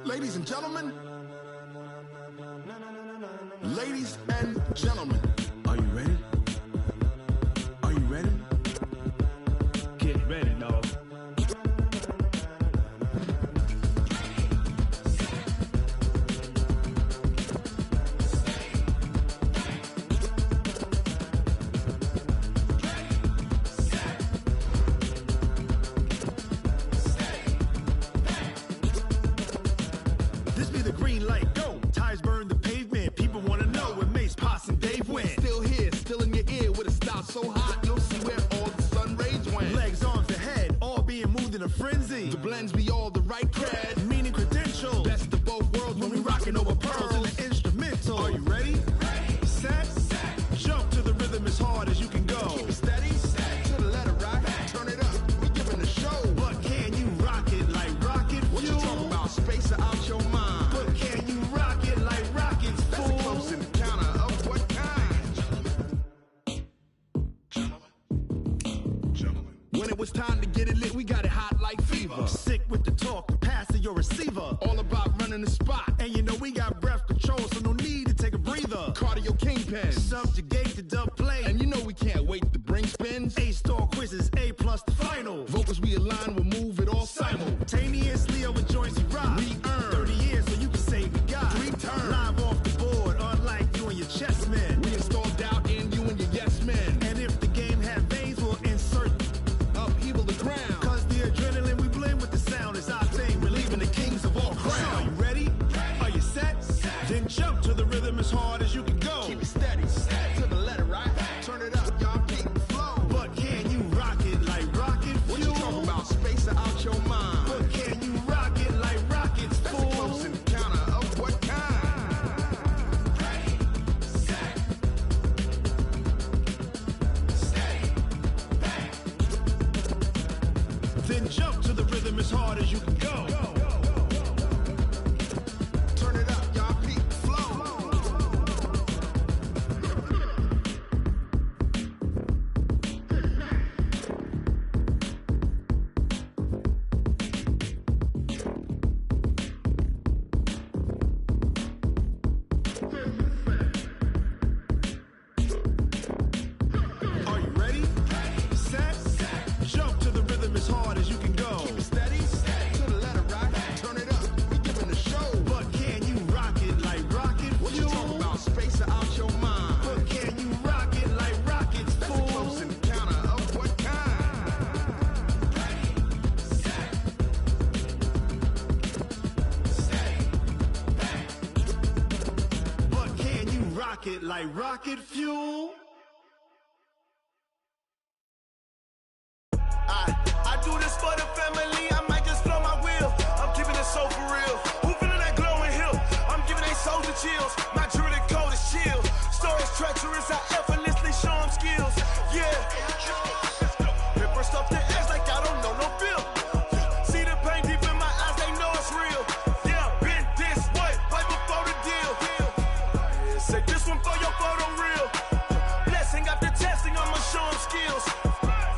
Ladies and gentlemen, ladies and gentlemen, are you ready? Are you ready? Get ready, dog. This be the green light, go. Tires burn the pavement. People want to know where Mace, Pops, and Dave went. Still here, still in your ear with a style so hot, you'll see where all the sun rays went. Legs, arms, and head, all being moved in a frenzy. The blends be all the right cred, Meaning credentials. best of both worlds when we rockin' over Pearls in pearls. the instrumental. Are you ready? Set, jump to the rhythm as hard as you can go. Keep it steady, to the letter right, turn it up, we giving the show. But can you rock it like rocket What you fuel? talking about? Space or out your mind? But can you rock it like rockets, That's a fool? close encounter of what kind? When it was time to get it lit, we got it hot like fever. Sick with the talk, pass to your receiver. All about running the spot. And you know we got breath control, so no need to take a breather. Cardio kingpin. Subjugate the dub play. And you know we can't wait to bring spins. A-star quizzes, A+ the final. Vocals we align, we'll move it all Simultaneously over joints we rock. We earn 30 years so you can say we got 3 turns. Live off the board, unlike you and your chess men. We install doubt in you and your yes men. And if the game had veins, we'll insert. Upheaval the ground. Cause the adrenaline we blend with the sound is our thing. Relieving the kings of all Crown. crowns. Are you ready? Are you set? Then jump to the rhythm as hard as you can go. Keep it steady, to the letter right. Turn it up, y'all keep the flow. But can you rock it like rocket What you fuel? talking about? Space or out your mind? But can you rock it like rockets, That's a fool? close encounter of what kind? Then jump to the rhythm as hard as you can go. Turn it up, y'all keep the flow. Are you ready? Set, jump to the rhythm as hard as you can go. Keep it steady, to the letter right. Turn it up, we giving the show. But can you rock it like rocket What you fuel? talking about? Space or out your mind? But can you rock it like rockets, That's a close fool? encounter of what kind? But can you rock it like rocket fuel? I do this for the family, I might just blow my wheel. I'm keeping it so for real. Who feeling that glowing hill? I'm giving they souls the chills. My jewelry code is chill. Stories treacherous, I effortlessly show them skills. Yeah. Ripper stuff the edge like I don't know no feel. See the pain deep in my eyes, they know it's real. Yeah, been this way, right before the deal. Say this one for your photo real. Blessing after testing, I'ma show them skills.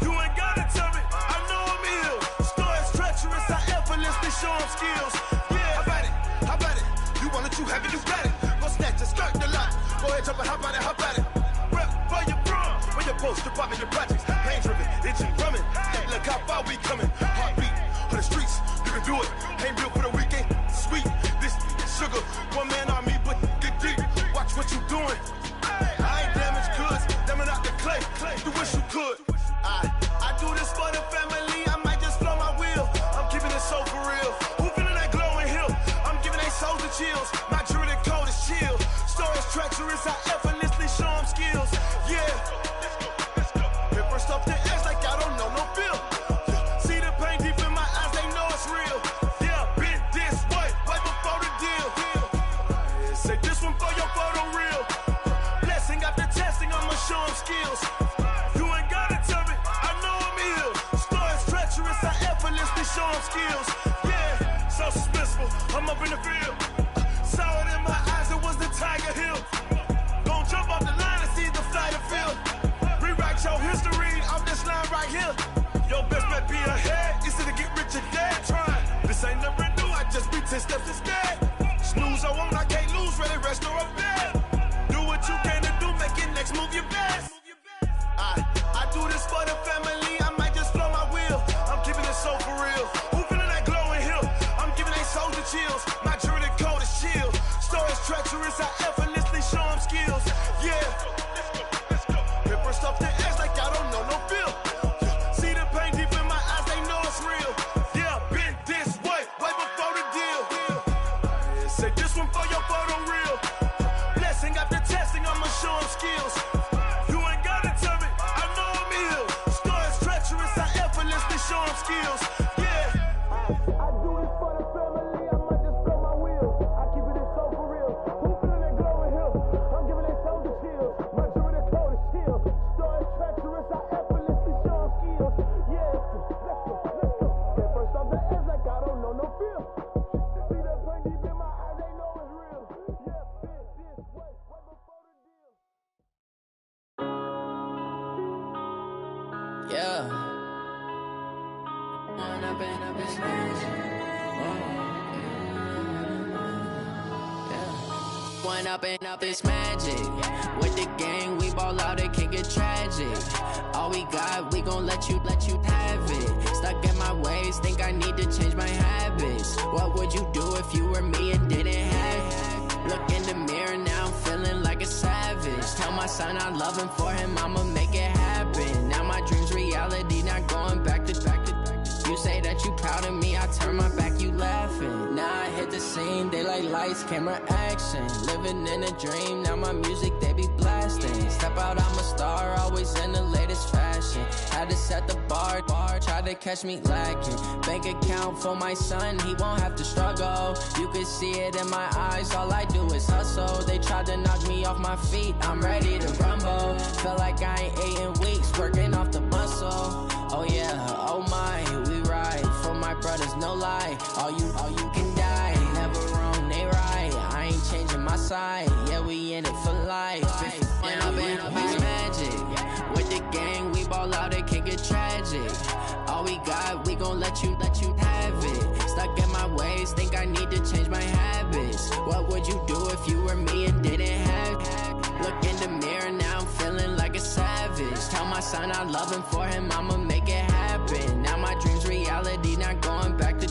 You ain't gotta tell me, I know I'm ill. Stories treacherous, I effortlessly show them skills. Yeah, how about it? You want it, you have it, you got it. Go snatch it, skirt the lot. Go ahead, jump it, how about it, how about it? Rep for your brum, for your post, your pop, your projects. Pain driven, itching, drumming. Look how far we coming. Heartbeat for the streets, you can do it. Ain't built for the weekend, sweet. This sugar, one man army, but get deep. Watch what you doing. I ain't damaged goods, damn it out the clay. You wish you could. I do this for the family, I might just blow my wheel. I'm keeping it so for real. Who feeling that glowing hill? I'm giving they souls the chills. My jewelry code is chill. Stories treacherous, I effortlessly show them skills. Yeah. Ripper stuff the edge like I don't know no feel. See the pain deep in my eyes, they know it's real. Yeah, been this way, right before the deal. Say this one for your photo real. Blessing after testing, I'ma show them skills. You ain't gotta tell me, I know I'm ill. Stories treacherous, I effortlessly show them skills. Yeah, so suspenseful, I'm up in the field. Saw it in my eyes, it was the Tiger Hill. Go just be 10 steps instead. Snooze, I won't, I can't lose, ready, rest or up bed. Do what you can to do, make your next move your best. I do this for the family, I might just flow my wheel. I'm keeping it so for real. Who feeling that glowing hill? I'm giving they soldier chills. My jewelry cold is chill. Stories treacherous, I effortlessly show them skills. Yeah. Ripper stuff the edge like I don't know no feel. See the pain deep in my eyes, they know it's real. Yeah, been this way before the deal. Say this one for your photo real. Blessing after testing, I'ma show them skills. You ain't gotta tell me, I know I'm ill. Stories treacherous, I effortlessly show them skills. Yeah. I do this for the family, I might just blow my wheel. I keep it so for real. Who feeling that glowing hill? I'm giving they soldier chills. My jewelry cold is chill. Stories treacherous, I effortlessly show them skills. Yeah, let's go. Get first off the edge like I don't know no feel. See that pain deep in my eyes, they know it's real. Yeah, been this way before the deal. Yeah. When I've been smashed. When up, it's magic. With the gang, we ball out, it can get tragic. All we got, we gon' let you have it. Stuck in my ways, think I need to change my habits. What would you do if you were me and didn't have it? Look in the mirror, now I'm feeling like a savage. Tell my son I love him, for him I'ma make it happen. Now my dream's reality, not going back to. You say that you proud of me, I turn my back, you laughing. Now I hit the scene, they like lights, camera, action. Living in a dream, now my music, they be blasting. Step out, I'm a star, always in the latest fashion. Had to set the bar, try to catch me lacking. Bank account for my son, he won't have to struggle. You can see it in my eyes, all I do is hustle. They tried to knock me off my feet, I'm ready to rumble. Feel like I ain't ate in weeks, working off the muscle. Oh yeah, oh my, we ride for my brothers, no lie. All you can die, never wrong, they right. I ain't changing my side, yeah, we in it for life. When I've been magic. With the gang, we ball out, it can get tragic. All we got, we gon' let you have it. Stuck in my ways, think I need to change my habits. What would you do if you were me and didn't have it? Look in the mirror, now I'm feeling like a savage. Tell my son I love him, for him I'ma make it happen. Now my dream's reality, not going back to.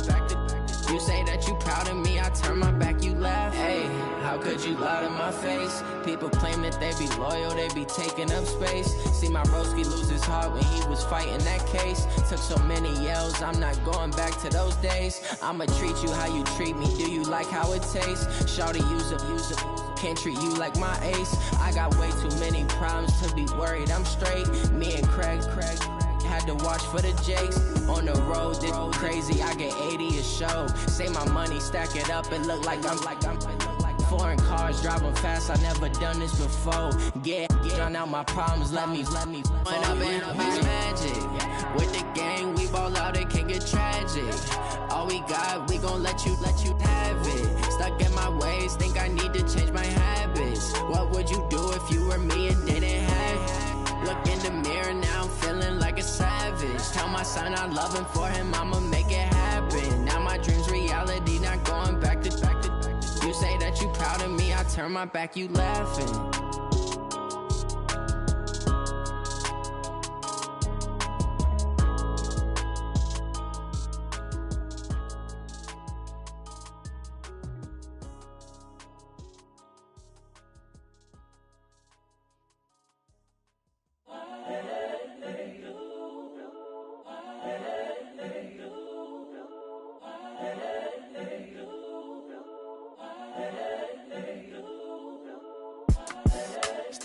You say that you proud of me, I turn my back, you laugh. Hey, how could you lie to my face? People claim that they be loyal, they be taking up space. See my broski lose his heart when he was fighting that case. Took so many yells, I'm not going back to those days. I'ma treat you how you treat me, do you like how it tastes? Shawty, use it. Can't treat you like my ace. I got way too many problems to be worried, I'm straight. Me and Craig had to watch for the Jakes. On the road, this crazy, I get 80 a show. Say my money, stack it up, and look like I'm foreign cars, driving fast, I never done this before. Get drown out my problems, let me When I've been magic. With the gang, we ball out, it can get tragic. All we got, we gon' let you have it. Stuck in my ways, think I need to change my habits. What would you do if you were me and didn't have it? Look in the mirror, now I'm feeling like a savage. Tell my son I love him, for him I'ma make it happen. Now my dream's reality, not going back to. You say that you proud of me, I turn my back, you laughing.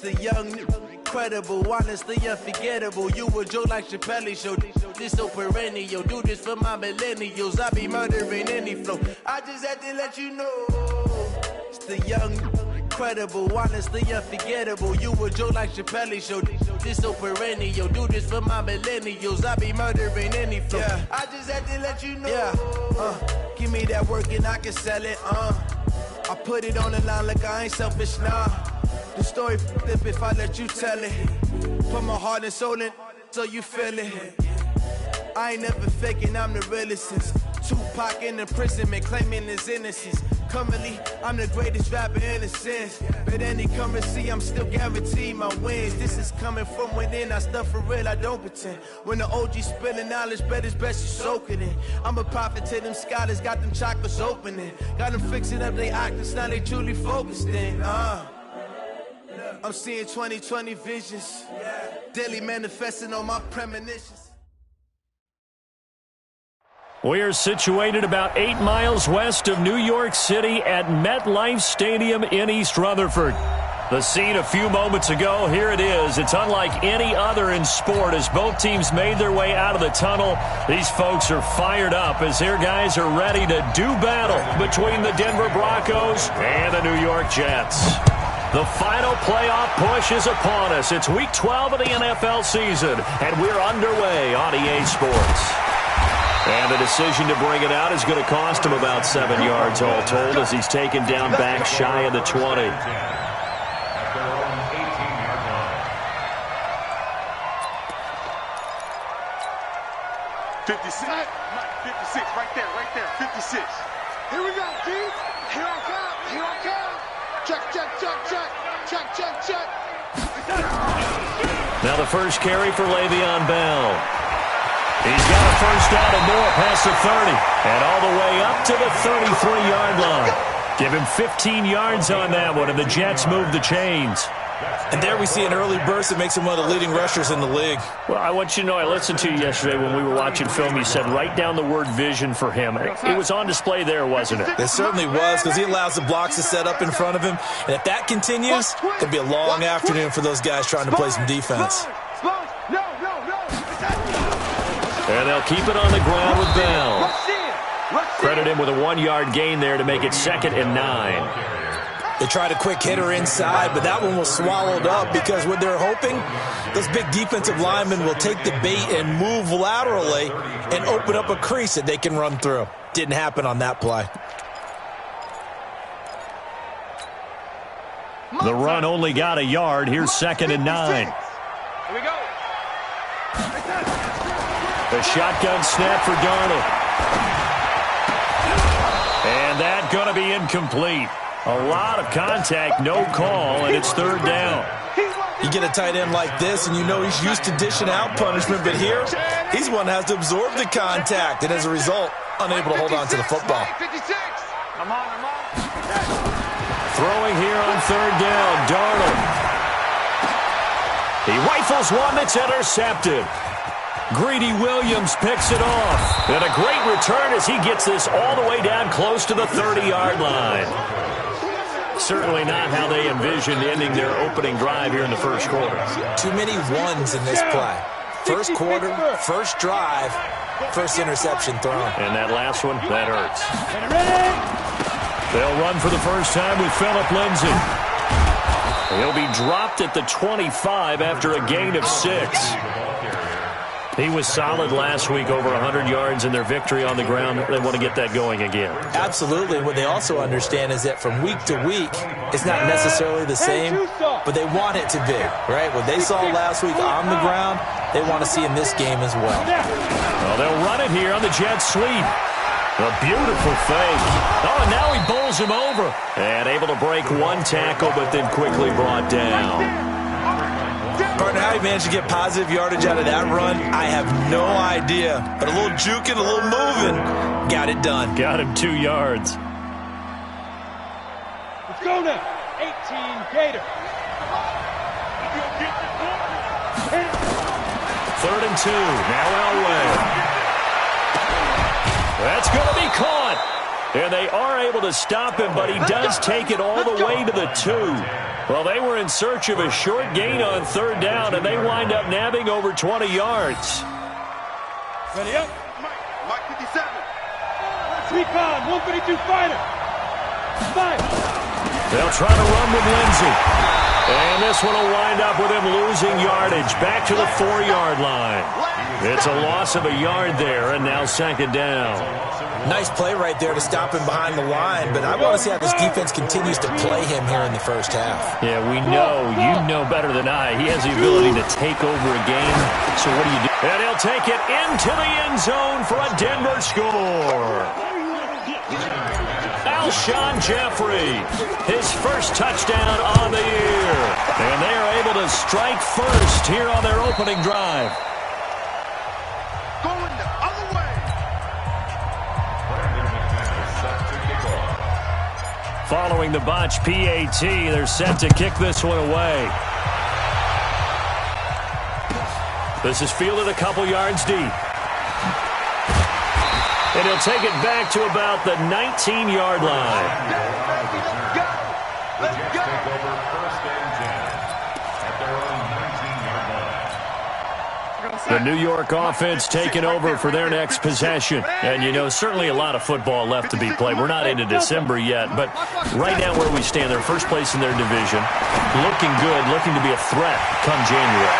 The young, incredible, honestly unforgettable. You a joke like Chappelle show. This so perennial. Do this for my millennials. I be murdering any flow. I just had to let you know. It's the young, incredible, honestly unforgettable. You a joke like Chappelle show. This so perennial. Do this for my millennials. I be murdering any flow. Yeah. I just had to let you know. Yeah. Give me that work and I can sell it. I put it on the line like I ain't selfish, nah. The story flip if I let you tell it. Put my heart and soul in so you feel it. I ain't never faking, I'm the realest since Tupac in imprisonment, claiming his innocence. Currently, I'm the greatest rapper in a sense. But any currency, I'm still guaranteed my wins. This is coming from within, I stuff for real, I don't pretend. When the OG spilling knowledge, bet it's best you soak it in. I'm a prophet to them scholars, got them chakras opening. Got them fixing up their octaves, now they truly focused in. I'm seeing 2020 visions, daily manifesting on my premonitions. We are situated about 8 miles west of New York City at MetLife Stadium in East Rutherford. The scene a few moments ago, here it is. It's unlike any other in sport as both teams made their way out of the tunnel. These folks are fired up as their guys are ready to do battle between the Denver Broncos and the New York Jets. The final playoff push is upon us. It's week 12 of the NFL season, and we're underway on EA Sports. And the decision to bring it out is going to cost him about 7 yards all told as he's taken down back shy of the 20. 56, right there, 56. Here we go, D. Here I come. Check. Now the first carry for Le'Veon Bell. He's got a first down and more past the 30. And all the way up to the 33-yard line. Give him 15 yards on that one, and the Jets move the chains. And there we see an early burst that makes him one of the leading rushers in the league. Well, I want you to know, I listened to you yesterday when we were watching film. You said write down the word vision for him. It was on display there, wasn't it? It certainly was, because he allows the blocks to set up in front of him. And if that continues, it'll be a long afternoon for those guys trying to play some defense. And they'll keep it on the ground with Bell. Credit him with a 1-yard gain there to make it 2nd and 9. They tried a quick hitter inside, but that one was swallowed up because what they're hoping, those big defensive linemen will take the bait and move laterally and open up a crease that they can run through. Didn't happen on that play. The run only got a yard. Here's 2nd and 9. Here we go. The shotgun snap for Darnold. And that going to be incomplete. A lot of contact, no call, and it's 3rd down. You get a tight end like this, and you know he's used to dishing out punishment, but here, he's one that has to absorb the contact, and as a result, unable to hold on to the football. Throwing here on 3rd down, Darnold. He rifles one that's intercepted. Greedy Williams picks it off. And a great return as he gets this all the way down close to the 30-yard line. Certainly not how they envisioned ending their opening drive here in the first quarter. Too many ones in this play. First quarter, first drive, first interception thrown. And that last one, that hurts. They'll run for the first time with Phillip Lindsay. He'll be dropped at the 25 after a gain of 6. He was solid last week, over 100 yards in their victory on the ground. They want to get that going again. Absolutely. What they also understand is that from week to week, it's not necessarily the same, but they want it to be, right? What they saw last week on the ground, they want to see in this game as well. Well, they'll run it here on the Jets sweep. A beautiful fake. Oh, and now he bowls him over. And able to break one tackle, but then quickly brought down. Partner, how he managed to get positive yardage out of that run, I have no idea. But a little juking, a little moving, got it done. Got him 2 yards. Let's go now. 18 Gator. 3rd and 2. Now Elway. That's going to be caught. And they are able to stop him, but he does take it all the way to the 2. Well, they were in search of a short gain on 3rd down, and they wind up nabbing over 20 yards. Ready up. Mike 57. Recon, 152 fighter. Fight. They'll try to run with Lindsay. And this one will wind up with him losing yardage back to the 4-yard line. It's a loss of a yard there, and now 2nd down. Nice play right there to stop him behind the line, but I want to see how this defense continues to play him here in the first half. Yeah, we know, you know better than I, he has the ability to take over a game, so what do you do? And he'll take it into the end zone for a Denver score. Alshon Jeffrey, his first touchdown on the year. And they are able to strike first here on their opening drive. Going the other way. Following the botch PAT, they're set to kick this one away. This is fielded a couple yards deep. And he'll take it back to about the 19-yard line. Let's go. The New York offense taking over for their next possession. And, you know, certainly a lot of football left to be played. We're not into December yet, but right now where we stand, they're first place in their division. Looking good, looking to be a threat come January.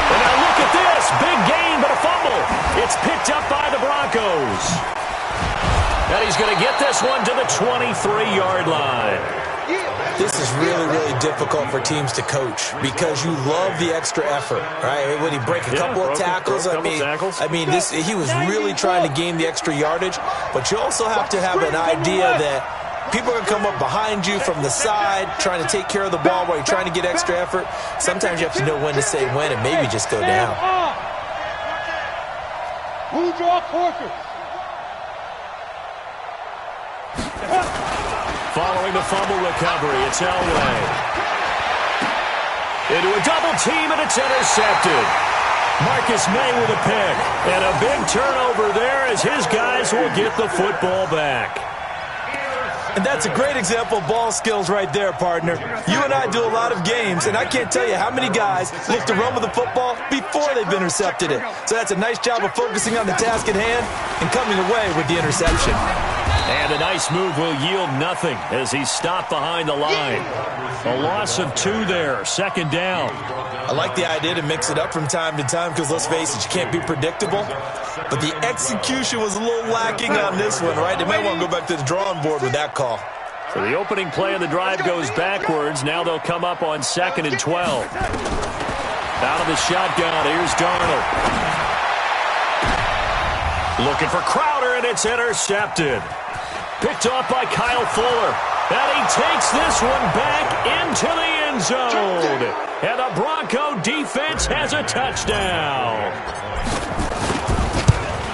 And now look at this. Big gain, but a fumble. It's picked up by the Broncos. And he's going to get this one to the 23-yard line. This is really, really difficult for teams to coach because you love the extra effort, right? When he break a couple of tackles, I mean, he was really trying to gain the extra yardage, but you also have to have an idea that people are going to come up behind you from the side trying to take care of the ball while you're trying to get extra effort. Sometimes you have to know when to say when and maybe just go down. Who draw quarter? Following the fumble recovery, it's Elway. Into a double team, and it's intercepted. Marcus May with a pick. And a big turnover there as his guys will get the football back. And that's a great example of ball skills right there, partner. You and I do a lot of games, and I can't tell you how many guys look to run with the football before they've intercepted it. So that's a nice job of focusing on the task at hand and coming away with the interception. And a nice move will yield nothing as he's stopped behind the line. A loss of 2 there, second down. I like the idea to mix it up from time to time because, let's face it, you can't be predictable. But the execution was a little lacking on this one, right? They might want to go back to the drawing board with that call. So the opening play of the drive goes backwards. Now they'll come up on 2nd and 12. Out of the shotgun, here's Darnold. Looking for Crowder, and it's intercepted. Picked off by Kyle Fuller. And he takes this one back into the end zone. And the Bronco defense has a touchdown.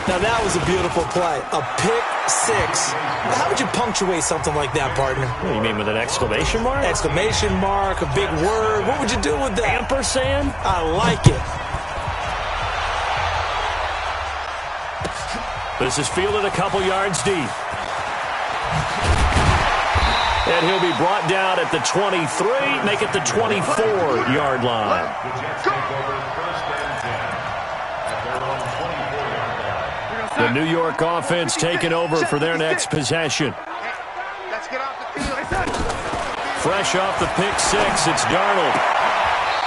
Now that was a beautiful play. A pick six. How would you punctuate something like that, partner? What do you mean, with an exclamation mark? Exclamation mark, a big word. What would you do with that? Ampersand? I like it. This is fielded a couple yards deep. And he'll be brought down at the 23, make it the 24-yard line. The New York offense taking over for their next possession. Fresh off the pick six, it's Darnold.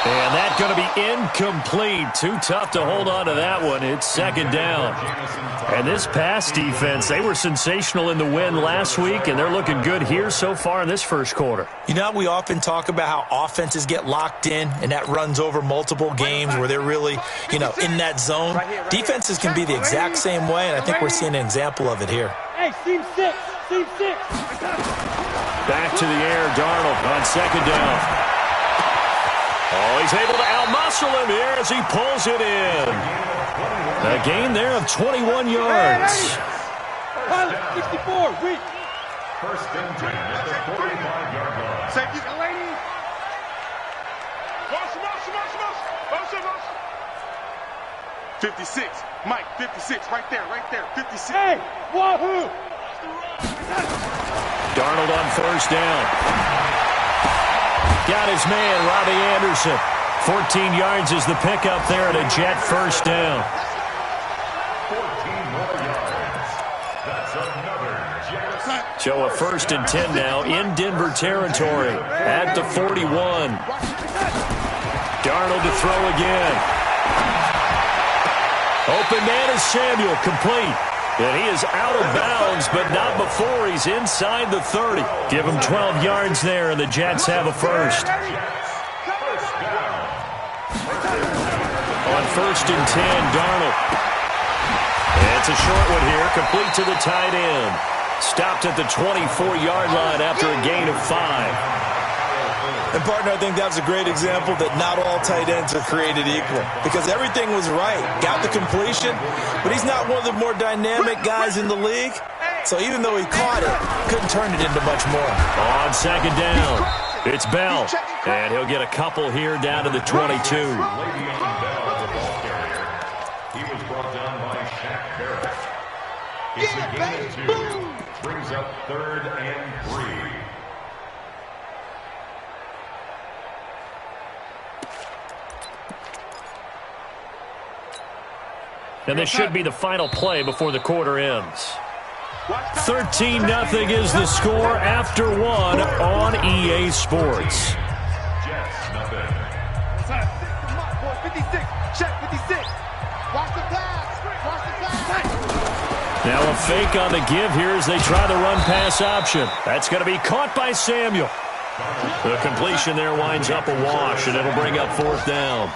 And that's going to be incomplete. Too tough to hold on to that one. It's second down. And this pass defense, they were sensational in the win last week, and they're looking good here so far in this first quarter. You know, we often talk about how offenses get locked in, and that runs over multiple games where they're really, you know, in that zone. Defenses can be the exact same way, and I think we're seeing an example of it here. Hey, seam six. Back to the air, Darnold on second down. Oh, he's able to outmuscle him here as he pulls it in. A gain there of 21 yards. 64, weak. First and 10 at the 45-yard line. Safety, lady. Motion. 56. Mike, 56. Right there. 56. Hey, wahoo. Darnold on first down. Got his man, Robbie Anderson. 14 yards is the pickup there at a Jet first down. 14 more yards. That's another Jet. So a first and 10 now in Denver territory at the 41. Darnold to throw again. Open man is Samuel, complete. And he is out of bounds, but not before he's inside the 30. Give him 12 yards there, and the Jets have a first. On On 1st and 10, Darnold. And it's a short one here, complete to the tight end. Stopped at the 24-yard line after a gain of 5. And, partner, I think that was a great example that not all tight ends are created equal because everything was right. Got the completion, but he's not one of the more dynamic guys in the league. So even though he caught it, couldn't turn it into much more. On 2nd down, it's Bell. And he'll get a couple here down to the 22. He was brought down by Shaq Barrett. It's a gain of 2. Brings up 3rd and 3. And this should be the final play before the quarter ends. 13-0 is the score after 1 on EA Sports. Jets, nothing. 56, check 56. Watch the pass. Watch the pass. Now a fake on the give here as they try the run-pass option. That's going to be caught by Samuel. The completion there winds up a wash, and it'll bring up 4th down.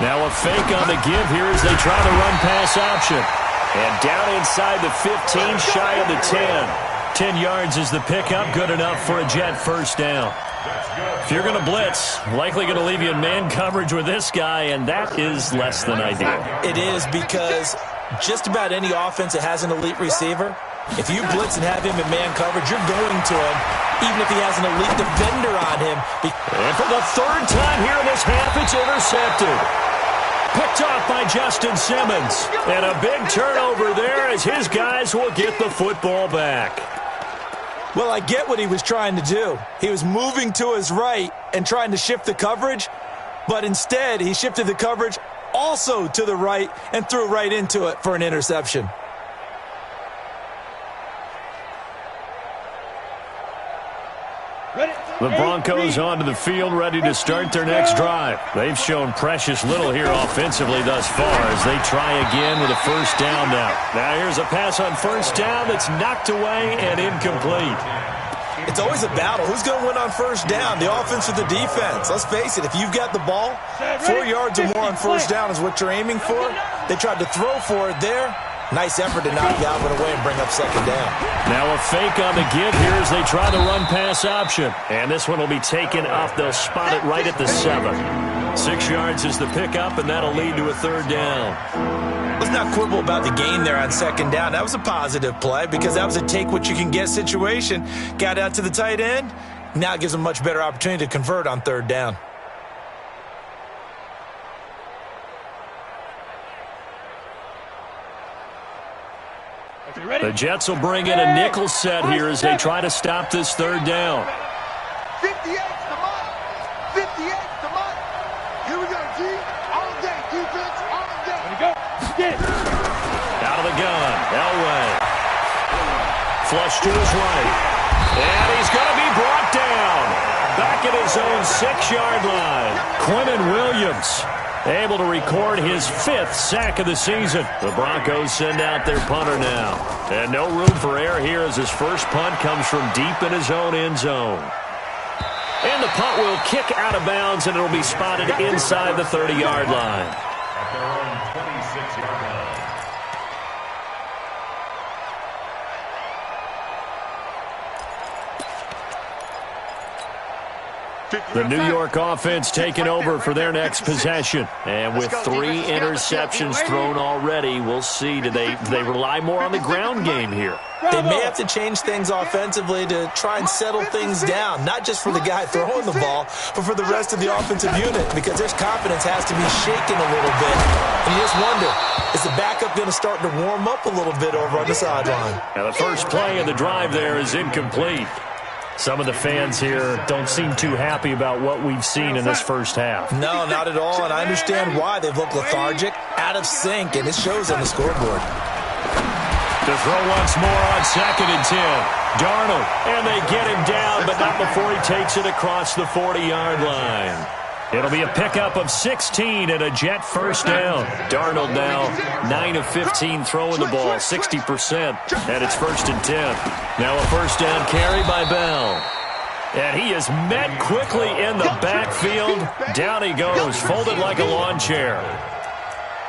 Now a fake on the give here as they try the run-pass option. And down inside the 15, shy of the 10. 10 yards is the pickup, good enough for a Jet 1st down. If you're going to blitz, likely going to leave you in man coverage with this guy, and that is less than ideal. It is because just about any offense that has an elite receiver, if you blitz and have him in man coverage, you're going to him, even if he has an elite defender on him. And for the 3rd time here in this half, it's intercepted. Picked off by Justin Simmons. And a big turnover there as his guys will get the football back. Well, I get what he was trying to do. He was moving to his right and trying to shift the coverage, but instead he shifted the coverage also to the right and threw right into it for an interception. The Broncos onto the field, ready to start their next drive. They've shown precious little here offensively thus far as they try again with a 1st down now. Now here's a pass on 1st down that's knocked away and incomplete. It's always a battle. Who's going to win on 1st down, the offense or the defense? Let's face it, if you've got the ball, 4 yards or more on 1st down is what you're aiming for. They tried to throw for it there. Nice effort to knock Galvin away and bring up 2nd down. Now a fake on the give here as they try the run-pass option. And this one will be taken up. They'll spot it right at the 7. 6 yards is the pickup, and that'll lead to a 3rd down. Let's not quibble about the gain there on 2nd down. That was a positive play because that was a take-what-you-can-get situation. Got out to the tight end. Now it gives them a much better opportunity to convert on 3rd down. The Jets will bring in a nickel set here as they try to stop this 3rd down. 58's the mark. 58's the mark. Here we go, G. All day, defense, all day. There we go. Get it. Out of the gun, Elway. Flush to his right. And he's going to be brought down. Back at his own 6-yard line. Quinnen Williams able to record his 5th sack of the season. The Broncos send out their punter now. And no room for error here as his first punt comes from deep in his own end zone. And the punt will kick out of bounds, and it'll be spotted inside the 30-yard line. At their own 26-yard line. The New York offense taking over for their next possession. And with 3 interceptions thrown already, we'll see. Do they rely more on the ground game here? They may have to change things offensively to try and settle things down, not just for the guy throwing the ball, but for the rest of the offensive unit, because their confidence has to be shaken a little bit. And you just wonder, is the backup going to start to warm up a little bit over on the sideline? Now the first play of the drive there is incomplete. Some of the fans here don't seem too happy about what we've seen in this first half. No, not at all, and I understand why. They've looked lethargic, out of sync, and it shows on the scoreboard. To throw once more on 2nd and 10. Darnold, and they get him down, but not before he takes it across the 40-yard line. It'll be a pickup of 16 and a Jet 1st down. Darnold now 9 of 15 throwing the ball, 60%, and it's 1st and 10. Now a 1st down carry by Bell. And he is met quickly in the backfield. Down he goes, folded like a lawn chair.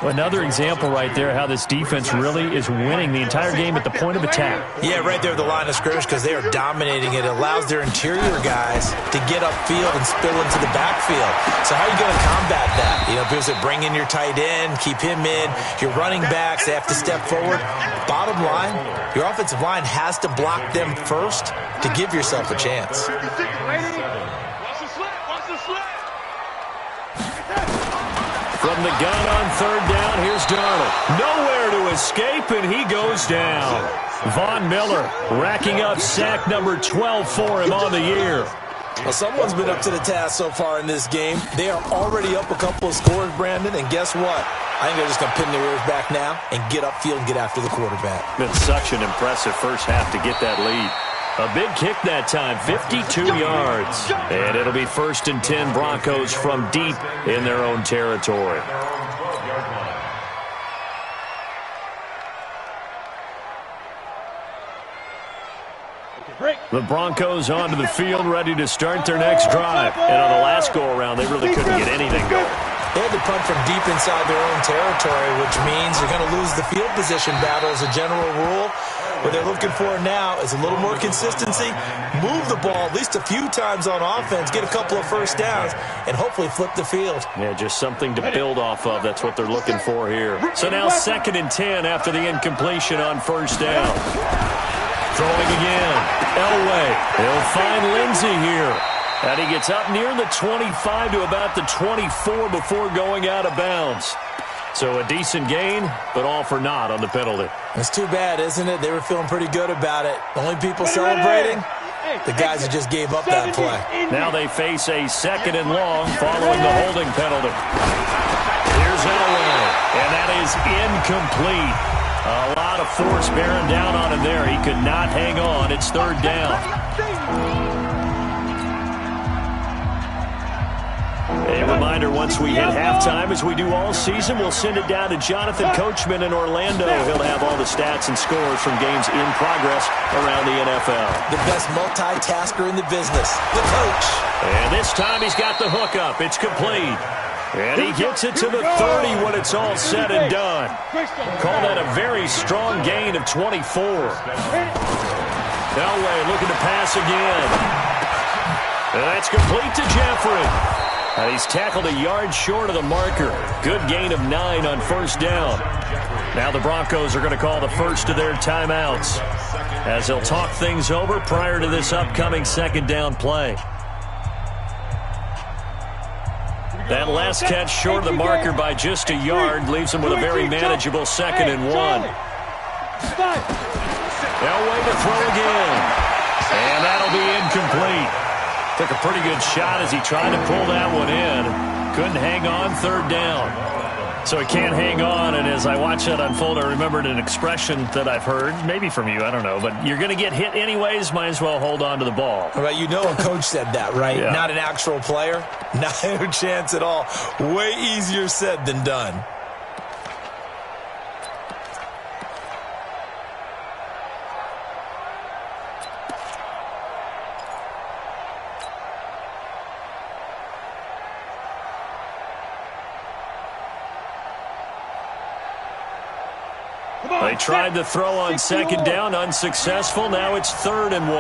Another example right there how this defense really is winning the entire game at the point of attack. Yeah, right there at the line of scrimmage because they are dominating it. It allows their interior guys to get upfield and spill into the backfield. So how are you going to combat that? You know, people say bring in your tight end, keep him in. Your running backs, they have to step forward. Bottom line, your offensive line has to block them first to give yourself a chance. From the gun on third down, here's Darnold. Nowhere to escape, and he goes down. Von Miller racking up sack number 12 for him on the year. Well, someone's been up to the task so far in this game. They are already up a couple of scores, Brandon, and guess what? I think they're just going to pin their ears back now and get upfield and get after the quarterback. Been such an impressive first half to get that lead. A big kick that time, 52 yards. And it'll be 1st and 10 Broncos from deep in their own territory. The Broncos onto the field, ready to start their next drive. And on the last go-around, they really couldn't get anything going. They had to punt from deep inside their own territory, which means you're going to lose the field position battle as a general rule. What they're looking for now is a little more consistency, move the ball at least a few times on offense, get a couple of first downs, and hopefully flip the field. Yeah, just something to build off of. That's what they're looking for here. So now 2nd and 10 after the incompletion on first down. Throwing again. Elway. He'll find Lindsey here. And he gets up near the 25 to about the 24 before going out of bounds. So a decent gain, but all for naught on the penalty. It's too bad, isn't it? They were feeling pretty good about it. The only people celebrating, the guys who just gave up that play. Now they face a 2nd and long following the holding penalty. Here's Elway, and that is incomplete. A lot of force bearing down on him there. He could not hang on. It's 3rd down. A reminder, once we hit halftime, as we do all season, we'll send it down to Jonathan Coachman in Orlando. He'll have all the stats and scores from games in progress around the NFL. The best multitasker in the business, the coach. And this time he's got the hookup. It's complete. And he gets it to the 30 when it's all said and done. Call that a very strong gain of 24. Elway looking to pass again. And that's complete to Jeffrey. And he's tackled a yard short of the marker. Good gain of 9 on first down. Now the Broncos are going to call the first of their timeouts as they'll talk things over prior to this upcoming 2nd down play. That last catch short of the marker by just a yard leaves him with a very manageable 2nd and 1. Elway to throw again. And that'll be incomplete. Took a pretty good shot as he tried to pull that one in. Couldn't hang on, 3rd down. So he can't hang on, and as I watch that unfold, I remembered an expression that I've heard, maybe from you, I don't know, but you're going to get hit anyways, might as well hold on to the ball. Well, you know a coach said that, right? Yeah. Not an actual player. Not a chance at all. Way easier said than done. They tried to throw on 2nd down, unsuccessful. Now it's 3rd and 1.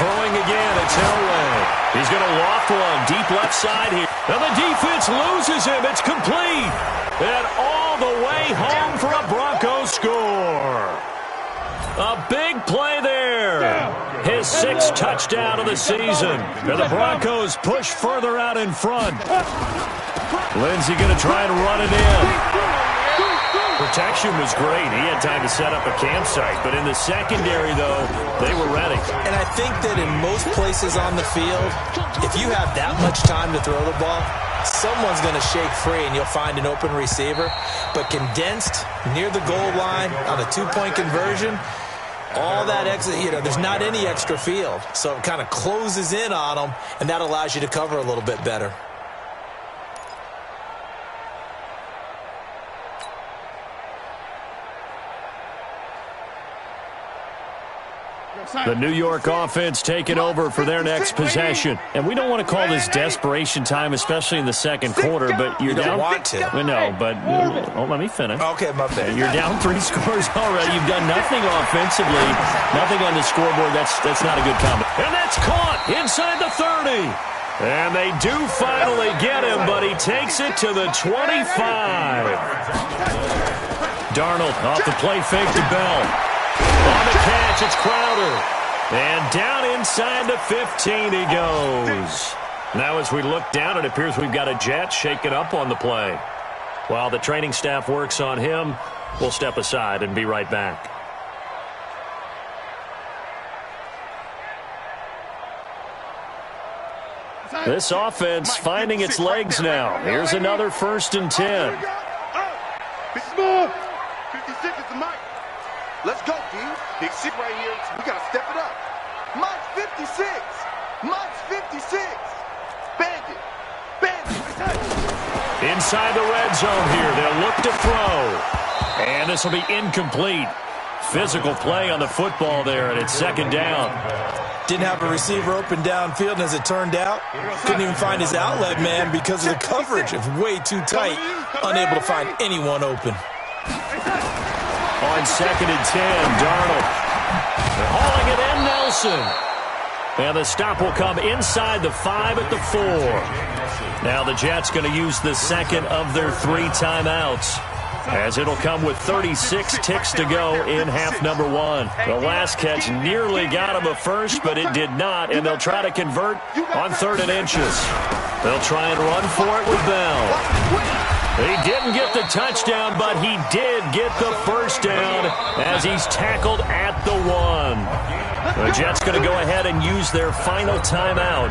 Throwing again, it's Elway. He's going to loft one, deep left side here. And the defense loses him. It's complete. And all the way home for a Broncos score. A big play there. His 6th touchdown of the season. And the Broncos push further out in front. Lindsey going to try and run it in. Protection was great. He had time to set up a campsite. But in the secondary, though, they were ready. And I think that in most places on the field, if you have that much time to throw the ball, someone's going to shake free and you'll find an open receiver. But condensed near the goal line on a 2-point conversion, all that extra, there's not any extra field. So it kind of closes in on them, and that allows you to cover a little bit better. The New York offense taking over for their next possession. And we don't want to call this desperation time, especially in the second quarter, but you're down. Don't want to. No, but let me finish. Okay, my bad. You're down 3 scores already. You've done nothing offensively, nothing on the scoreboard. That's not a good comment. And that's caught inside the 30. And they do finally get him, but he takes it to the 25. Darnold off the play fake to Bell. On the catch, it's Crowder. And down inside the 15 he goes. Now as we look down, it appears we've got a Jet shaken up on the play. While the training staff works on him, we'll step aside and be right back. This offense finding its legs now. Here's another 1st and 10. Big move. 56 is the mic. Let's go, D. Big shit right here. We got to step it up. Mike's 56. Mike's 56. Bandit. Bandit. Inside the red zone here. They'll look to throw. And this will be incomplete. Physical play on the football there, and it's 2nd down. Didn't have a receiver open downfield, and as it turned out, couldn't even find his outlet man because of the coverage. It's way too tight, unable to find anyone open. On 2nd and 10, Darnold. They're hauling it in, Nelson. And the stop will come inside the 5 at the 4. Now the Jets going to use the second of their 3 timeouts, as it'll come with 36 ticks to go in half number 1. The last catch nearly got him a first, but it did not, and they'll try to convert on 3rd and inches. They'll try and run for it with Bell. He didn't get the touchdown, but he did get the 1st down as he's tackled at the 1. The Jets going to go ahead and use their final timeout,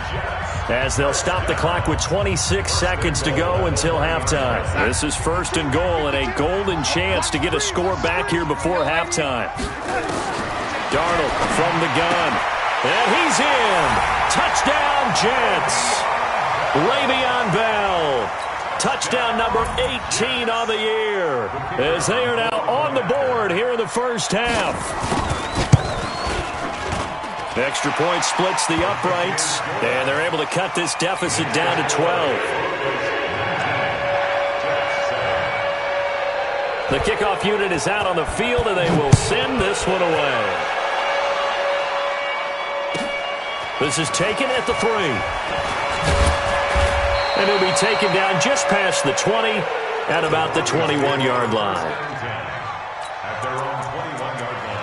as they'll stop the clock with 26 seconds to go until halftime. This is 1st and goal, and a golden chance to get a score back here before halftime. Darnold from the gun, and he's in. Touchdown, Jets. Le'Veon Bell. Touchdown number 18 on the year, as they are now on the board here in the first half. The extra point splits the uprights, and they're able to cut this deficit down to 12. The kickoff unit is out on the field, and they will send this one away. This is taken at the 3. And it'll be taken down just past the 20 at about the 21-yard line. At their own 21-yard line.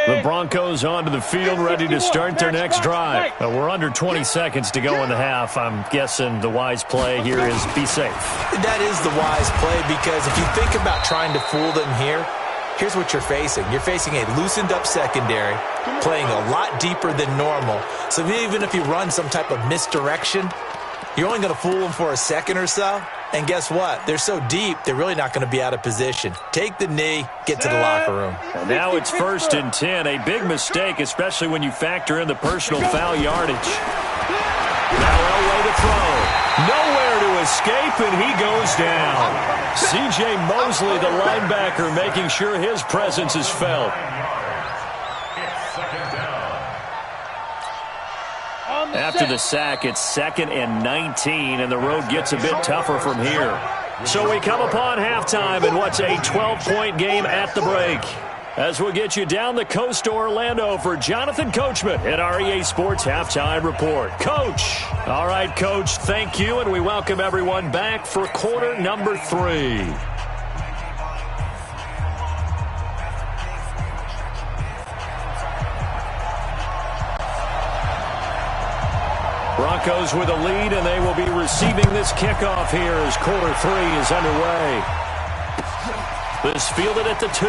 The Broncos onto the field, ready to start their next drive. We're under 20 seconds to go in the half. I'm guessing the wise play here is be safe. That is the wise play, because if you think about trying to fool them here, here's what you're facing. You're facing a loosened-up secondary, playing a lot deeper than normal. So even if you run some type of misdirection, you're only going to fool them for a second or so. And guess what? They're so deep, they're really not going to be out of position. Take the knee, get to the locker room. And now it's 1st and 10. A big mistake, especially when you factor in the personal foul yardage. Now Elway to throw. Nowhere to escape, and he goes down. C.J. Mosley, the linebacker, making sure his presence is felt. After the sack, it's 2nd and 19, and the road gets a bit tougher from here. So we come upon halftime in what's a 12-point game at the break. As we'll get you down the coast to Orlando for Jonathan Coachman at our EA Sports Halftime Report. Coach. All right, Coach, thank you, and we welcome everyone back for quarter number 3. Broncos with a lead, and they will be receiving this kickoff here as quarter 3 is underway. This fielded at the 2.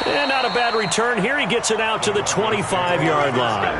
And not a bad return here. He gets it out to the 25-yard line.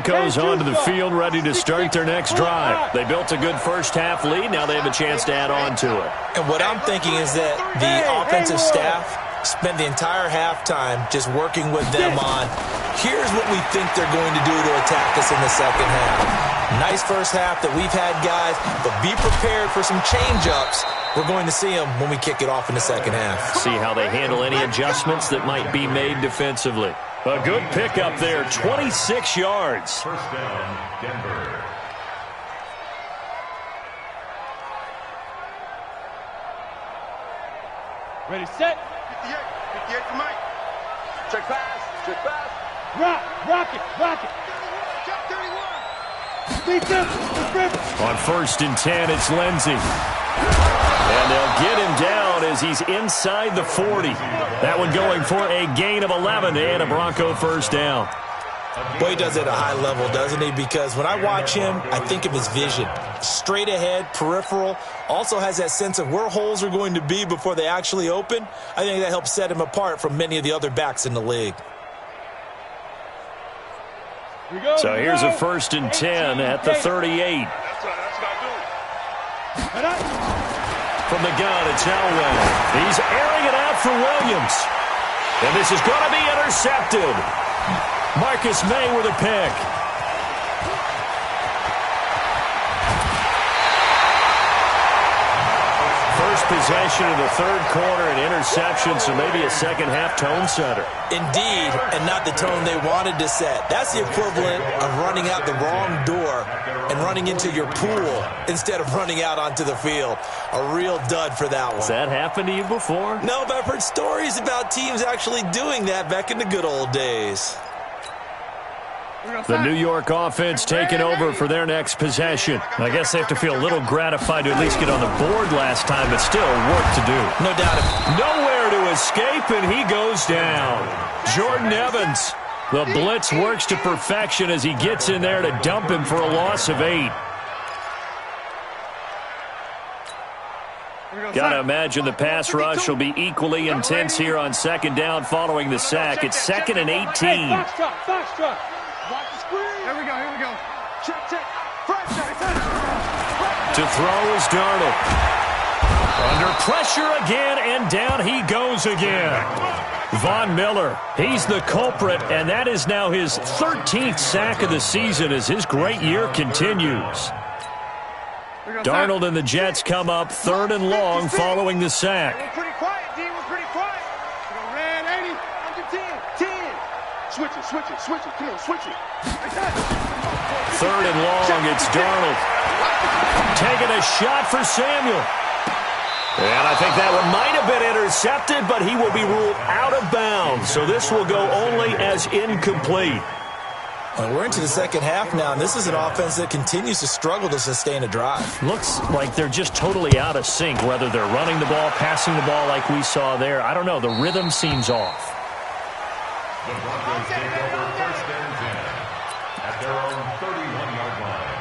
Broncos onto the field, ready to start their next drive. They built a good first-half lead. Now they have a chance to add on to it. And what I'm thinking is that the offensive staff spent the entire halftime just working with them on, here's what we think they're going to do to attack us in the second half. Nice first half that we've had, guys, but be prepared for some change-ups. We're going to see them when we kick it off in the second half. See how they handle any adjustments that might be made defensively. A good pickup there, 26 yards. First down, Denver. Ready, set. 58. 58 for Mike. Check pass. Check pass. Rock it. Check 31. On 1st and 10, it's Lindsey. And they'll get him down as he's inside the 40. That one going for a gain of 11 and a Bronco first down. Boy, he does it at a high level, doesn't he? Because when I watch him, I think of his vision. Straight ahead, peripheral, also has that sense of where holes are going to be before they actually open. I think that helps set him apart from many of the other backs in the league. So here's a 1st and 10 at the 38. From the gun, it's Elway. He's airing it out for Williams. And this is going to be intercepted. Marcus May with a pick. First possession of the third quarter, an interception, so maybe a second-half tone setter. Indeed, and not the tone they wanted to set. That's the equivalent of running out the wrong door and running into your pool instead of running out onto the field. A real dud for that one. Has that happened to you before? No, but I've heard stories about teams actually doing that back in the good old days. The New York offense taking over for their next possession. I guess they have to feel a little gratified to at least get on the board last time, but still work to do. No doubt. Nowhere to escape, and he goes down. Jordan Evans. The blitz works to perfection as he gets in there to dump him for a loss of 8. Got to imagine the pass rush will be equally intense here on second down following the sack. It's 2nd and 18. Foxtrot. Watch the screen. Here we go. Check. To throw is Darnold. Under pressure again, and down he goes again. Von Miller, he's the culprit, and that is now his 13th sack of the season as his great year continues. Darnold and the Jets come up 3rd and long following the sack. We're pretty quiet, D. We're pretty quiet. Ran 80. Under 10. 10. Switch it. Come on, switch it. 3rd and long, it's Darnold. Taking a shot for Samuel. And I think that one might have been intercepted, but he will be ruled out of bounds. So this will go only as incomplete. Well, we're into the second half now, and this is an offense that continues to struggle to sustain a drive. Looks like they're just totally out of sync, whether they're running the ball, passing the ball like we saw there. I don't know. The rhythm seems off. The Broncos take over 1st and 10 at their own 31-yard line.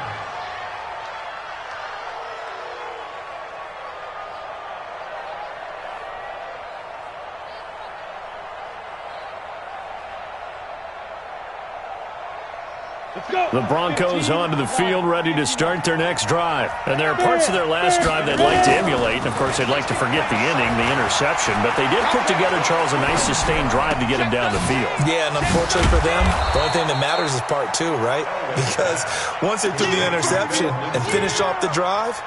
The Broncos onto the field, ready to start their next drive. And there are parts of their last drive they'd like to emulate. And, of course, they'd like to forget the inning, the interception. But they did put together, Charles, a nice sustained drive to get him down the field. Yeah, and unfortunately for them, the only thing that matters is part 2, right? Because once they threw the interception and finished off the drive,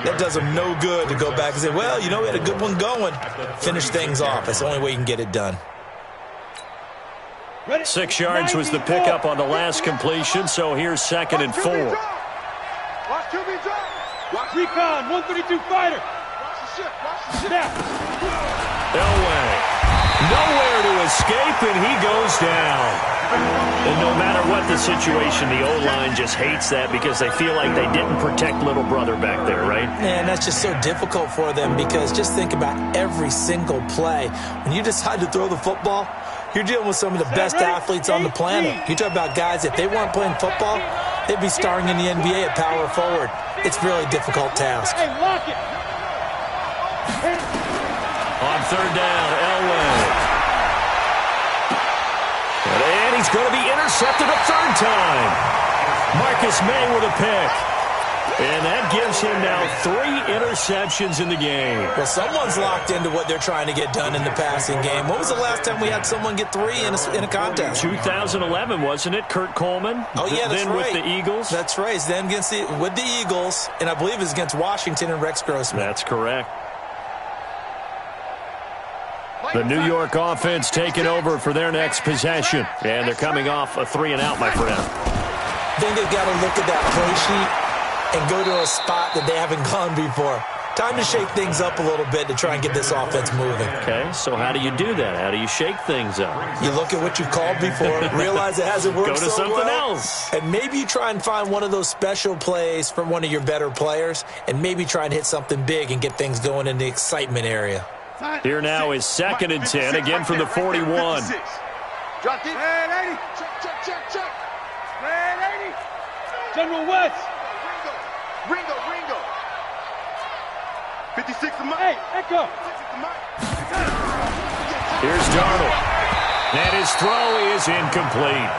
that does them no good to go back and say, well, you know, we had a good one going. Finish things off. That's the only way you can get it done. 6 yards was the pickup on the last completion, so here's 2nd and 4. Watch QB drop. Watch recon, 132 fighter. Watch the ship. Elway. Nowhere to escape, and he goes down. And no matter what the situation, the O-line just hates that because they feel like they didn't protect little brother back there, right? Man, that's just so difficult for them because just think about every single play. When you decide to throw the football, you're dealing with some of the best athletes on the planet. You talk about guys, if they weren't playing football, they'd be starring in the NBA at power forward. It's a really difficult task. Hey, lock it. On 3rd down, Elway. And he is going to be intercepted a third time. Marcus May with a pick. And that gives him now 3 interceptions in the game. Well, someone's locked into what they're trying to get done in the passing game. When was the last time we had someone get 3 in a contest? 2011, wasn't it? Kurt Coleman? Oh, yeah, that's then right. with the Eagles? That's right. Then with the Eagles, and I believe it's against Washington and Rex Grossman. That's correct. The New York offense taking over for their next possession. And they're coming off a 3-and-out, my friend. I think they've got to look at that play sheet and go to a spot that they haven't gone before. Time to shake things up a little bit to try and get this offense moving. Okay, so how do you do that? How do you shake things up? You look at what you've called before, realize it hasn't worked Go to so something well, else. and maybe you try and find one of those special plays from one of your better players, and maybe try and hit something big and get things going in the excitement area. Here now is 2nd and 10, again from the 41. Drop it. Red 80. Check. Red 80. General West. Ringo. 56 to Mike. Hey, Echo. Here's Darnold. And his throw is incomplete.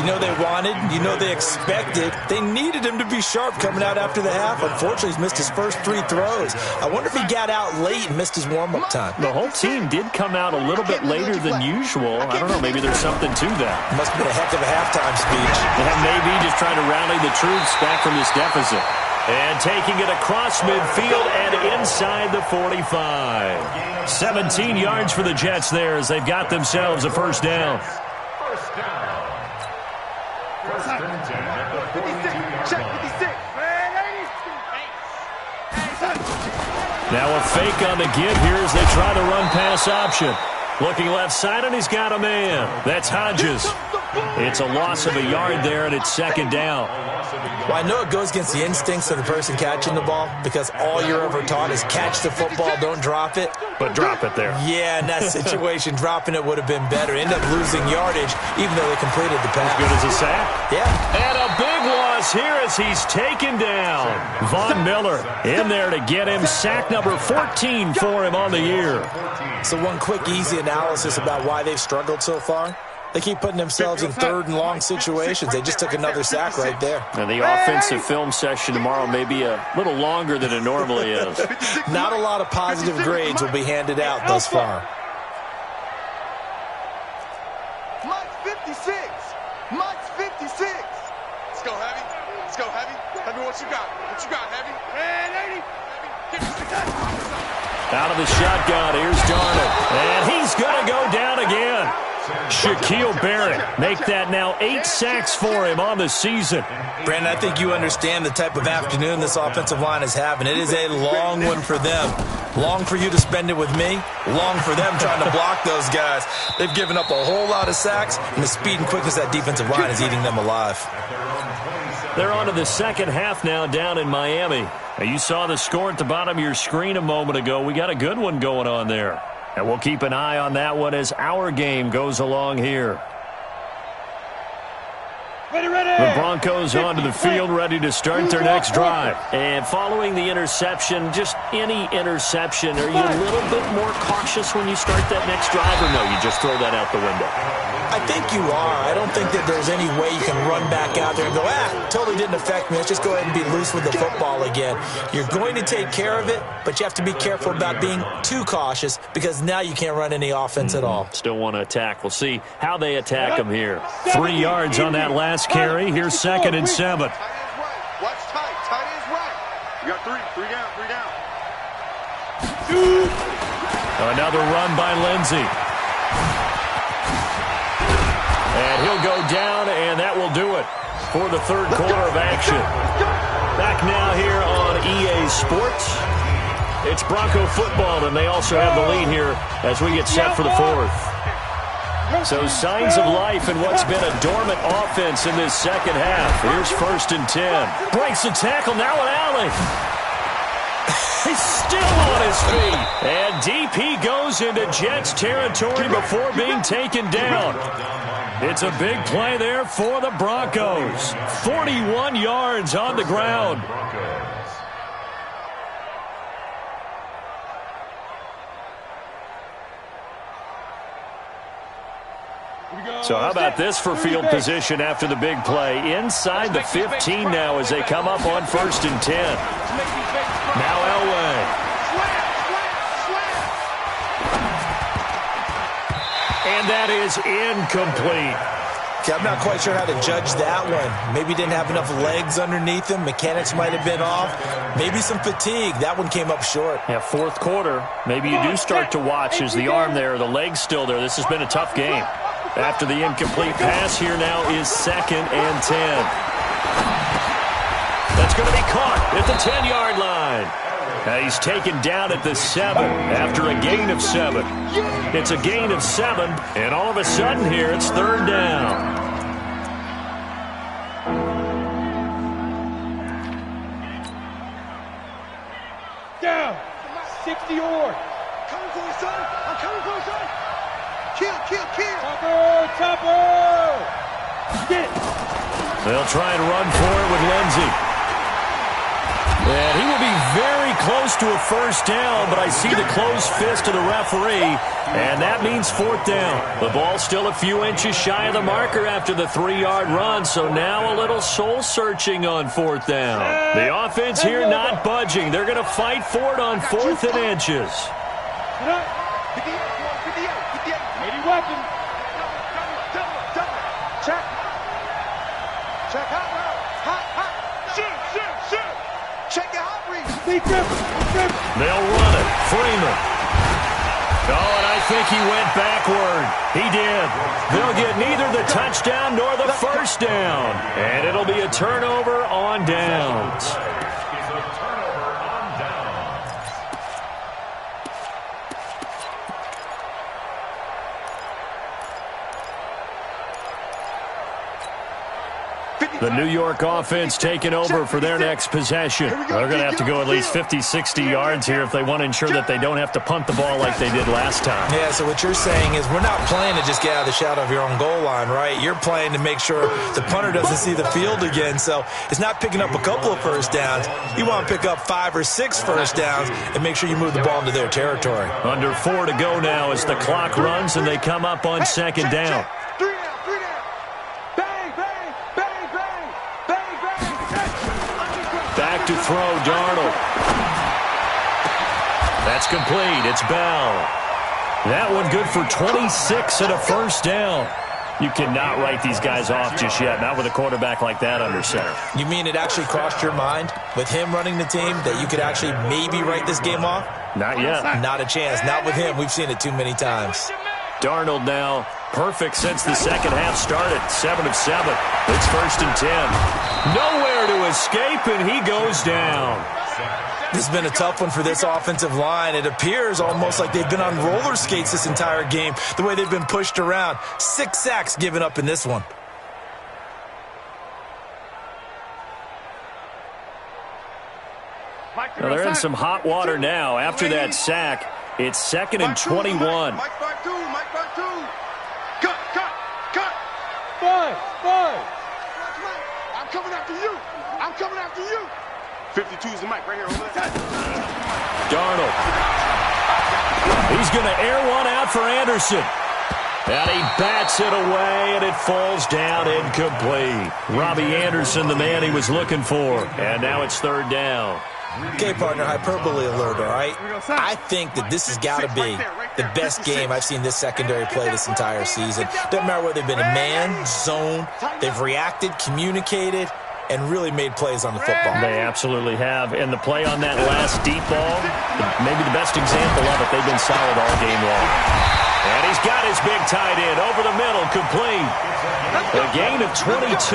You know they wanted, you know they expected. They needed him to be sharp coming out after the half. Unfortunately, he's missed his first 3 throws. I wonder if he got out late and missed his warm-up time. The whole team did come out a little bit later than usual. I don't know, maybe there's something to that. Must have been a heck of a halftime speech. And maybe just trying to rally the troops back from this deficit. And taking it across midfield and inside the 45. 17 yards for the Jets there as they've got themselves a first down. First down. First and 10 at the 42-yard Check line. 56. Now a fake on the give here as they try to run pass option. Looking left side, and he's got a man. That's Hodges. It's a loss of a yard there, and it's 2nd down. Well, I know it goes against the instincts of the person catching the ball because all you're ever taught is catch the football, don't drop it. But drop it there. Yeah, in that situation, dropping it would have been better. End up losing yardage, even though they completed the pass. As good as a sack. Yeah. And a big loss here as he's taken down. Von Miller in there to get him. Sack number 14 for him on the year. So one quick, easy analysis about why they've struggled so far. They keep putting themselves in 3rd and long situations. They just took another sack right there. And the offensive film session tomorrow may be a little longer than it normally is. Not a lot of positive grades will be handed out thus far. Mike's 56. Mike's 56. Let's go, Heavy. Tell me what you got. Heavy? Red 80. Out of the shotgun, here's Darnold. And he's going to go down again. Shaquille Barrett make that now 8 sacks for him on the season. Brandon, I think you understand the type of afternoon this offensive line is having. It is a long one for them. Long for you to spend it with me. Long for them trying to block those guys. They've given up a whole lot of sacks, and the speed and quickness of that defensive line is eating them alive. They're on to the second half now down in Miami. Now, you saw the score at the bottom of your screen a moment ago. We got a good one going on there. And we'll keep an eye on that one as our game goes along here. Ready. The Broncos onto the field, ready to start their next drive. And following the interception, just any interception, are you a little bit more cautious when you start that next drive, or no, you just throw that out the window? I think you are. I don't think that there's any way you can run back out there and go, totally didn't affect me. Let's just go ahead and be loose with the football again. You're going to take care of it, but you have to be careful about being too cautious because now you can't run any offense at all. Still want to attack. We'll see how they attack them here. 3 yards on that last carry. Here's 2nd and 7. Tight ends right. Watch tight. Tight ends right. You got 3 down. Another run by Lindsey. And he'll go down, and that will do it for the 3rd quarter of action. Back now here on EA Sports. It's Bronco football, and they also have the lead here as we get set for the 4th. So signs of life in what's been a dormant offense in this second half. Here's 1st and 10. Breaks the tackle, now an alley. He's still on his feet. And DP goes into Jets territory before being taken down. It's a big play there for the Broncos. 41 yards on the ground. So how about this for field position after the big play? Inside the 15 now as they come up on 1st and 10. Now Elway. And that is incomplete. Okay, I'm not quite sure how to judge that one. Maybe didn't have enough legs underneath him. Mechanics might have been off. Maybe some fatigue. That one came up short. Yeah, 4th quarter. Maybe you do start to watch. Is the arm there, the leg's still there? This has been a tough game. After the incomplete pass, here now is 2nd and 10. That's going to be caught at the 10-yard line. He's taken down at the 7 after a gain of 7. It's a gain of 7, and all of a sudden here it's 3rd down. Down. 60 yard. Coming for you, son. I'm coming for you, son. Kill. Topper. Get it. They'll try and run for it with Lindsey. And he will be very close to a 1st down, but I see the closed fist of the referee, and that means 4th down. The ball's still a few inches shy of the marker after the 3-yard run, so now a little soul-searching on 4th down. The offense here not budging. They're going to fight for it on 4th and inches. 80 weapon. Check. Hot. Shoot. Check your hot read. They'll run it. Freeman. Oh, and I think he went backward. He did. They'll get neither the touchdown nor the 1st down. And it'll be a turnover on downs. The New York offense taking over for their next possession. They're going to have to go at least 50, 60 yards here if they want to ensure that they don't have to punt the ball like they did last time. Yeah, so what you're saying is we're not playing to just get out of the shadow of your own goal line, right? You're playing to make sure the punter doesn't see the field again. So it's not picking up a couple of 1st downs. You want to pick up 5 or 6 1st downs and make sure you move the ball into their territory. Under 4 to go now as the clock runs and they come up on 2nd down. Back to throw, Darnold. That's complete. It's Bell. That one good for 26 and a 1st down. You cannot write these guys off just yet, not with a quarterback like that under center. You mean it actually crossed your mind with him running the team that you could actually maybe write this game off? Not yet. Not a chance. Not with him. We've seen it too many times. Darnold now perfect since the 2nd half started. 7 of 7. It's 1st and 10. Nowhere to escape, and he goes down. This has been a tough one for this offensive line. It appears almost like they've been on roller skates this entire game, the way they've been pushed around. 6 sacks given up in this one. Well, they're in some hot water now. After that sack, it's 2nd and 21. Mike back two. Cut. 5. I'm coming after you. 52's the mic right here over there. Darnold. He's going to air one out for Anderson. And he bats it away, and it falls down incomplete. Robbie Anderson, the man he was looking for. And now it's 3rd down. Okay, partner, hyperbole alert, all right? I think that this has got to be the best game I've seen this secondary play this entire season. Doesn't matter whether they've been in man, zone, they've reacted, communicated, and really made plays on the football. They absolutely have. And the play on that last deep ball, maybe the best example of it, they've been solid all game long. And he's got his big tight end over the middle, complete. A gain of 22.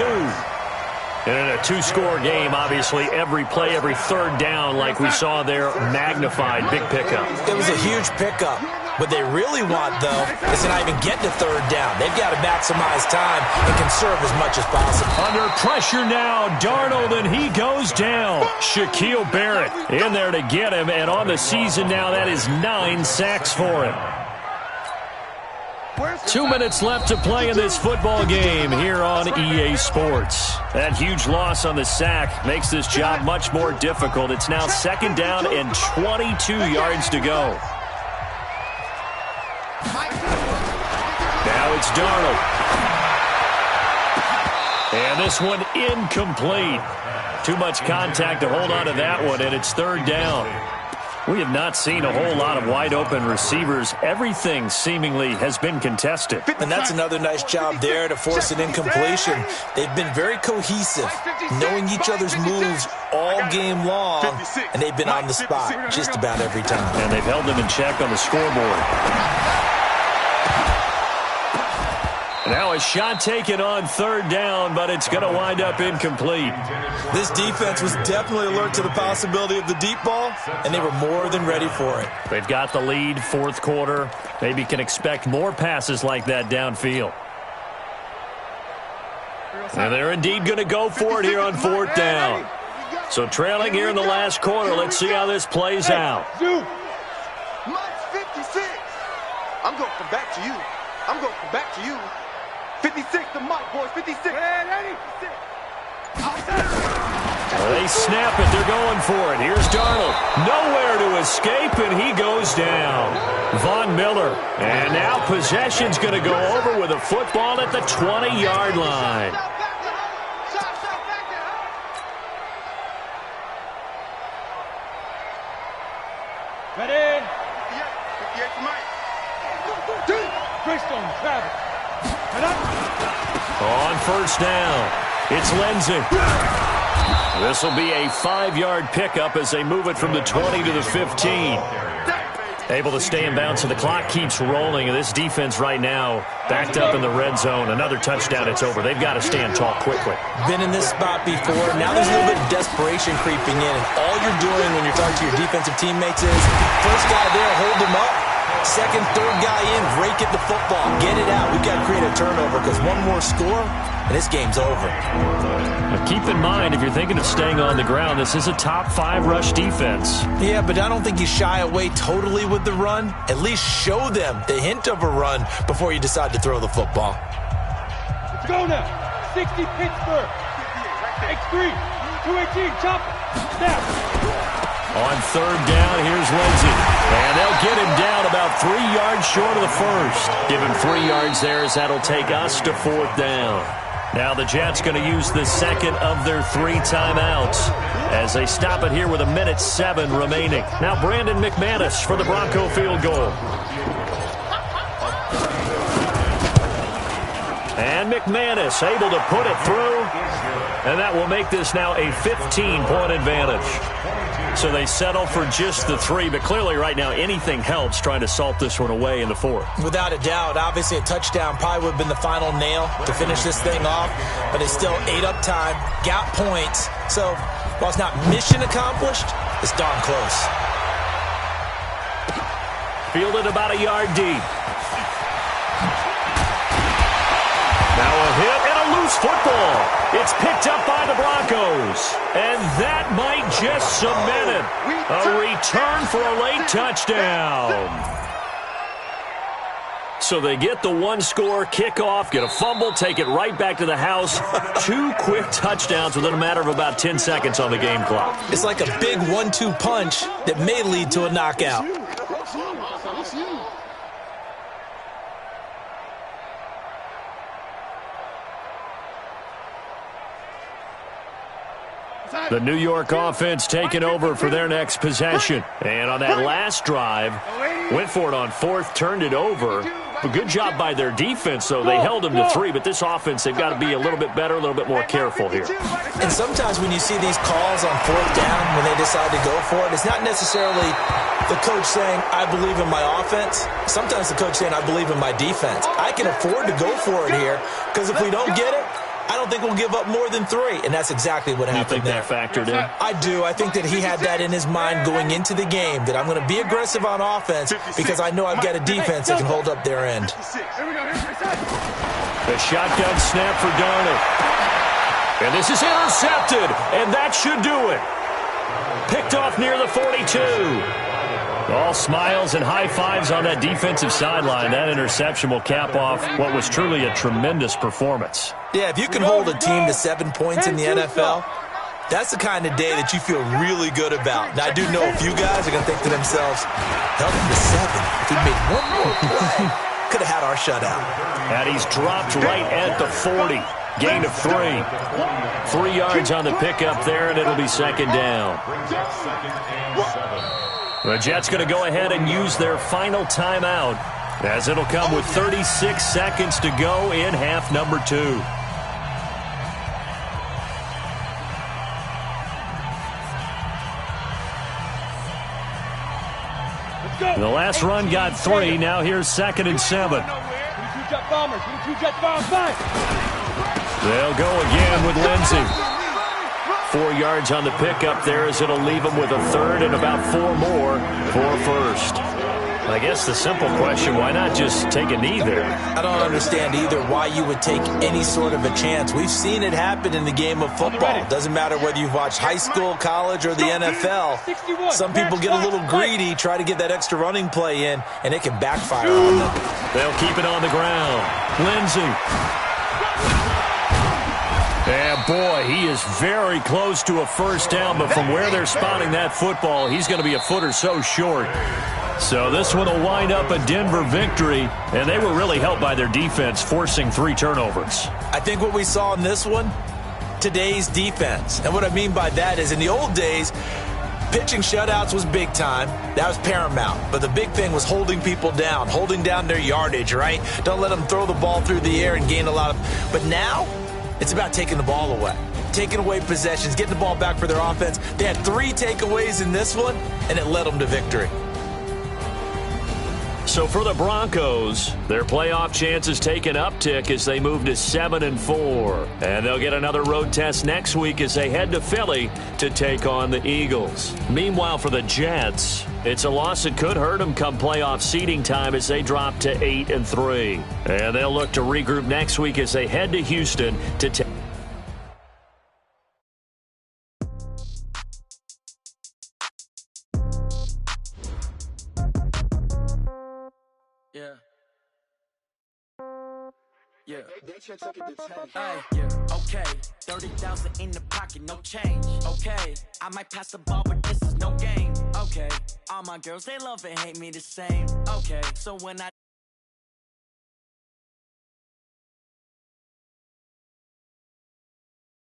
And in a 2-score game, obviously, every play, every 3rd down, like we saw there, magnified. Big pickup. It was a huge pickup. What they really want, though, is to not even get to 3rd down. They've got to maximize time and conserve as much as possible. Under pressure now, Darnold, and he goes down. Shaquille Barrett in there to get him, and on the season now, that is 9 sacks for him. 2 minutes left to play in this football game here on EA Sports. That huge loss on the sack makes this job much more difficult. It's now 2nd down and 22 yards to go. Now Now it's Darnold. And this one incomplete. Too much contact to hold on to that one, and it's third down. We have not seen a whole lot of wide-open receivers. Everything seemingly has been contested. And that's another nice job there to force an incompletion. They've been very cohesive, knowing each other's moves all game long, and they've been on the spot just about every time. And they've held them in check on the scoreboard. Now a shot taken on third down, but it's going to wind up incomplete. This defense was definitely alert to the possibility of the deep ball, and they were more than ready for it. They've got the lead, fourth quarter. Maybe can expect more passes like that downfield. And they're indeed going to go for it here on fourth down. So trailing here in the last quarter, let's see how this plays out. Mike's 56. I'm going to come back to you. I'm going to come back to you. 56 to Mike, boys. 56. They snap it. They're going for it. Here's Darnold. Nowhere to escape, and he goes down. Von Miller. And now possession's going to go over with a football at the 20-yard line. Ready? 58 for Mike. Bristol, Travis. On first down, it's Lindsey. This will be a 5-yard pickup as they move it from the 20 to the 15. Able to stay in bounds, so the clock keeps rolling. And this defense right now backed up in the red zone. Another touchdown, it's over. They've got to stand tall quickly. Been in this spot before. Now there's a little bit of desperation creeping in. And all you're doing when you're talking to your defensive teammates is, first guy there, hold him up. Second, third guy in, rake at the football. Get it out. We've got to create a turnover because one more score, and this game's over. Now keep in mind, if you're thinking of staying on the ground, this is a top 5 rush defense. Yeah, but I don't think you shy away totally with the run. At least show them the hint of a run before you decide to throw the football. Let's go now. 60 Pittsburgh. X3. 218. Chop. Snap. On third down, here's Lindsey. And they'll get him down about 3 yards short of the first. Give him 3 yards there as that'll take us to fourth down. Now the Jets going to use the second of their 3 timeouts as they stop it here with 1:07 remaining. Now Brandon McManus for the Bronco field goal. And McManus able to put it through. And that will make this now a 15-point advantage. So they settle for just the 3, but clearly right now anything helps trying to salt this one away in the fourth. Without a doubt, obviously a touchdown probably would have been the final nail to finish this thing off, but it's still ate up time, got points. So while it's not mission accomplished, it's darn close. Fielded about a yard deep. Now a hit and a loose football. It's picked up by the Broncos. And that might just cement it. A return for a late touchdown. So they get the 1-score kickoff, get a fumble, take it right back to the house. 2 quick touchdowns within a matter of about 10 seconds on the game clock. It's like a big 1-2 punch that may lead to a knockout. The New York offense taking over for their next possession. And on that last drive, went for it on fourth, turned it over. A good job by their defense, though. They held them to 3, but this offense, they've got to be a little bit better, a little bit more careful here. And sometimes when you see these calls on fourth down, when they decide to go for it, it's not necessarily the coach saying, I believe in my offense. Sometimes the coach saying, I believe in my defense. I can afford to go for it here, because if we don't get it, I don't think we'll give up more than 3, and that's exactly what happened there. You think that factored in? I do. I think that he had that in his mind going into the game, that I'm going to be aggressive on offense because I know I've got a defense that can hold up their end. The shotgun snap for Darnold. And this is intercepted, and that should do it. Picked off near the 42. All smiles and high fives on that defensive sideline. That interception will cap off what was truly a tremendous performance. Yeah, if you can hold a team to 7 points in the NFL, that's the kind of day that you feel really good about. Now, I do know a few guys are going to think to themselves, held them to 7 if he made one more play. could have had our shutout. And he's dropped right at the 40. Gain of 3. 3 yards on the pickup there, and it'll be second down. The Jets going to go ahead and use their final timeout, as it'll come with 36 seconds to go in half number 2. The last run got 3. Now here's 2nd and 7. They'll go again with Lindsey. 4 yards on the pickup there, as it'll leave them with a 3rd and about 4 more for first. I guess the simple question, why not just take a knee there? I don't understand either why you would take any sort of a chance. We've seen it happen in the game of football. It doesn't matter whether you've watched high school, college, or the NFL. Some people get a little greedy, try to get that extra running play in, and it can backfire on them. They'll keep it on the ground. Lindsey. And boy, he is very close to a first down, but from where they're spotting that football, he's going to be a foot or so short. So this one will wind up a Denver victory, and they were really helped by their defense, forcing 3 turnovers. I think what we saw in this one, today's defense. And what I mean by that is in the old days, pitching shutouts was big time. That was paramount. But the big thing was holding people down, holding down their yardage, right? Don't let them throw the ball through the air and gain a lot of... But now, it's about taking the ball away. Taking away possessions, getting the ball back for their offense. They had 3 takeaways in this one, and it led them to victory. So for the Broncos, their playoff chances take an uptick as they move to 7-4. And they'll get another road test next week as they head to Philly to take on the Eagles. Meanwhile, for the Jets, it's a loss that could hurt them come playoff seeding time as they drop to 8-3. And they'll look to regroup next week as they head to Houston to take. Yeah. Okay. 30,000 in the pocket, no change. Okay. I might pass the ball, but this is no game. Okay. All my girls, they love and hate me the same. Okay. So when I